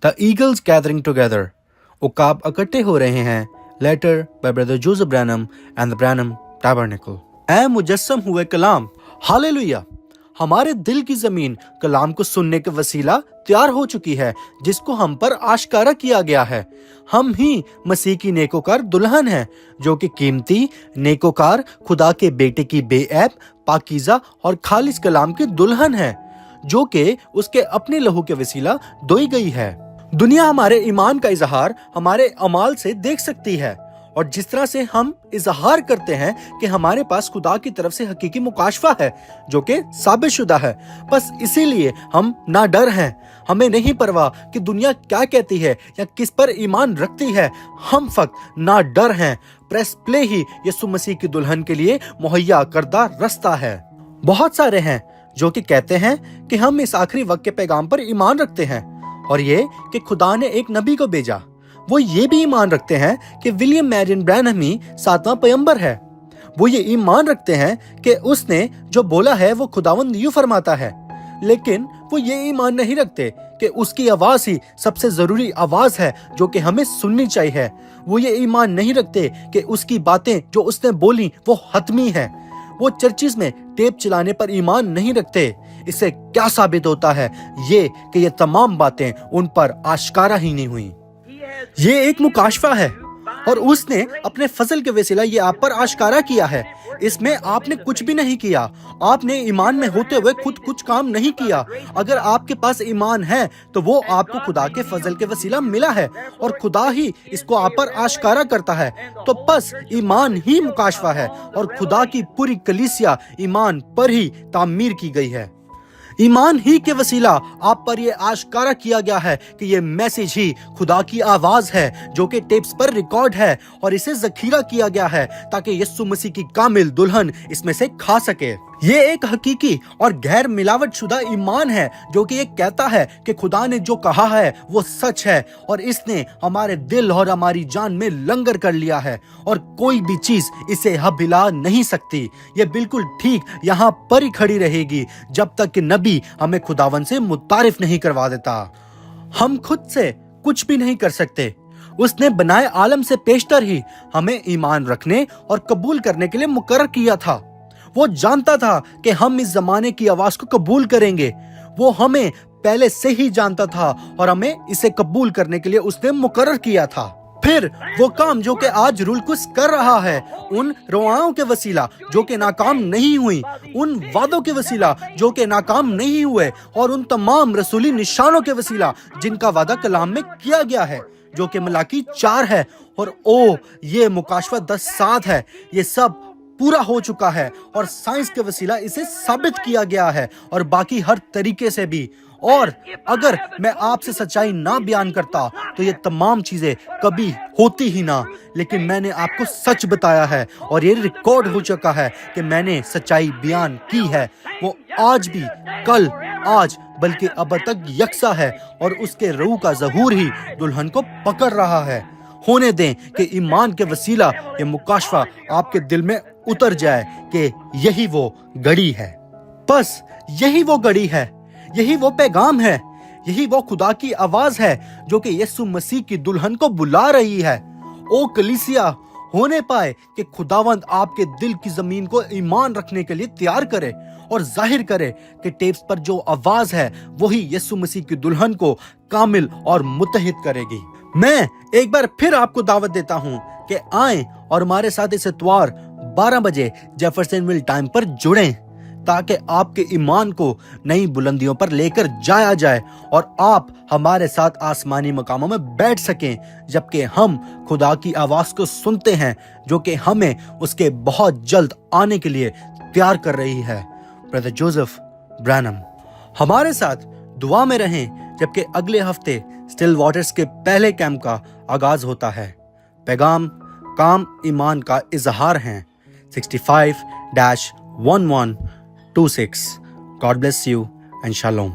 The Eagles Gathering Together, उकाब इकट्ठे हो रहे हैं. Letter by Brother Joseph Branham and the Branham Tabernacle. ऐ मुजस्सम हुए कलाम, हालेलुया. हमारे दिल की जमीन कलाम को सुनने के वसीला तैयार हो चुकी है, जिसको हम पर आश्कारा किया गया है. हम ही मसीह की नेकोकार दुल्हन हैं, जो कि कीमती नेकोकार खुदा के बेटे की बेऐब, पाकीज़ा और खालिस कलाम की दुल्हन है, जो कि उसके अपने लहू के वसीला धोई गई है. दुनिया हमारे ईमान का इजहार हमारे अमाल से देख सकती है, और जिस तरह से हम इजहार करते हैं कि हमारे पास खुदा की तरफ से हकीकी मुकाशफा है जो कि साबित शुदा है, बस इसीलिए हम ना डर हैं. हमें नहीं परवाह कि दुनिया क्या कहती है या किस पर ईमान रखती है. हम फक्त ना डर हैं. प्रेस प्ले ही यीशु मसीह की दुल्हन के लिए मुहैया करदा रास्ता है. बहुत सारे हैं जो कि कहते हैं कि हम इस आखिरी वक्त के पैगाम पर ईमान रखते हैं, और ये कि खुदा ने एक नबी को भेजा. वो ये भी ईमान रखते हैं कि विलियम मैरियन ब्रैनहम ही 7वां पैगंबर है. वो ये ईमान रखते हैं कि उसने जो बोला है वो खुदावंद यूं फरमाता है. लेकिन वो ये ईमान नहीं रखते कि उसकी आवाज ही सबसे जरूरी आवाज है जो कि हमें सुननी चाहिए. वो ये ईमान नहीं रखते कि उसकी बातें जो उसने बोली वो हतमी है. वो चर्चिस में टेप चलाने पर ईमान नहीं रखते. इससे क्या साबित होता है? ये कि ये तमाम बातें उन पर आश्कारा ही नहीं हुई. ये एक मुकाशफा है, और उसने अपने फजल के वसीला ये आप पर आश्कारा किया है. इसमें आपने कुछ भी नहीं किया. आपने ईमान में होते हुए खुद कुछ काम नहीं किया. अगर आपके पास ईमान है तो वो आपको खुदा के फजल के वसीला मिला है, और खुदा ही इसको आप पर आश्कारा करता है. तो बस ईमान ही मुकाशफा है, और खुदा की पूरी कलीसिया ईमान पर ही तामीर की गई है. ईमान ही के वसीला आप पर यह आश्कारा किया गया है कि ये मैसेज ही खुदा की आवाज है जो कि टेप्स पर रिकॉर्ड है, और इसे जखीरा किया गया है ताकि यीशु मसीह की कामिल दुल्हन इसमें से खा सके. ये एक हकीकी और गैर मिलावट शुदा ईमान है जो कि ये कहता है कि खुदा ने जो कहा है वो सच है, और इसने हमारे दिल और हमारी जान में लंगर कर लिया है, और कोई भी चीज इसे हिला नहीं सकती. ये बिल्कुल ठीक यहाँ पर ही खड़ी रहेगी जब तक कि नबी हमें खुदावन से मुतारिफ नहीं करवा देता. हम खुद से कुछ भी नहीं कर सकते. उसने बनाए आलम से पेशतर ही हमें ईमान रखने और कबूल करने के लिए मुकर्रर किया था. वो जानता था कि हम इस जमाने की आवाज को कबूल करेंगे. वो हमें पहले से ही जानता था, और हमें इसे कबूल करने के लिए उसने मुकर्रर किया था. फिर वो काम जो कि आज रुलकुस कर रहा है, उन रवाओं के वसीला जो कि नाकाम नहीं हुई, उन वादों के वसीला जो कि नाकाम नहीं हुए, और उन तमाम रसूली निशानों के वसीला जिनका वादा कलाम में किया गया है जो कि मलाकी 4 है, और ये मुकाशफा 10:7 है. ये सब पूरा हो चुका है, और साइंस के वसीला इसे साबित किया गया है, और बाकी हर तरीके से भी. और अगर मैं आपसे सच्चाई ना बयान करता तो ये तमाम चीजें कभी होती ही ना. लेकिन मैंने आपको सच बताया है, और ये रिकॉर्ड हो चुका है कि मैंने सच्चाई बयान की है. वो आज भी, कल, आज, बल्कि अब तक यकसा है, और उसके रूह का ज़हूर ही दुल्हन को पकड़ रहा है. होने दें कि ईमान के वसीला ये मुकाशफा आपके दिल में उतर जाए कि यही वो घड़ी है. बस यही वो घड़ी है, यही वो पैगाम है, यही वो खुदा की आवाज है जो कि यीशु मसीह की दुल्हन को बुला रही है. ओ कलीसिया, होने पाए कि खुदावंद आपके दिल की जमीन को ईमान रखने के लिए तैयार करे, और जाहिर करे कि टेप्स पर जो आवाज है वही यीशु मसीह की दुल्हन को कामिल और मुत्तहिद करेगी. मैं एक बार फिर आपको दावत देता हूँ कि आएं और हमारे साथ इस इतवार 12 बजे जेफरसनविल टाइम पर जुड़ें, ताकि आपके ईमान को नई बुलंदियों पर लेकर जाया जाए, और आप हमारे साथ आसमानी मकामों में बैठ सकें जबकि हम खुदा की आवाज को सुनते हैं जो कि हमें उसके बहुत जल्द आने के लिए तैयार कर रही है. Brother Joseph Branham. हमारे साथ दुआ में रहें जबकि अगले हफ्ते स्टिल वाटर्स के पहले कैंप का आगाज होता है. पैगाम काम ईमान का इजहार हैं. 65-1126. God bless you and shalom.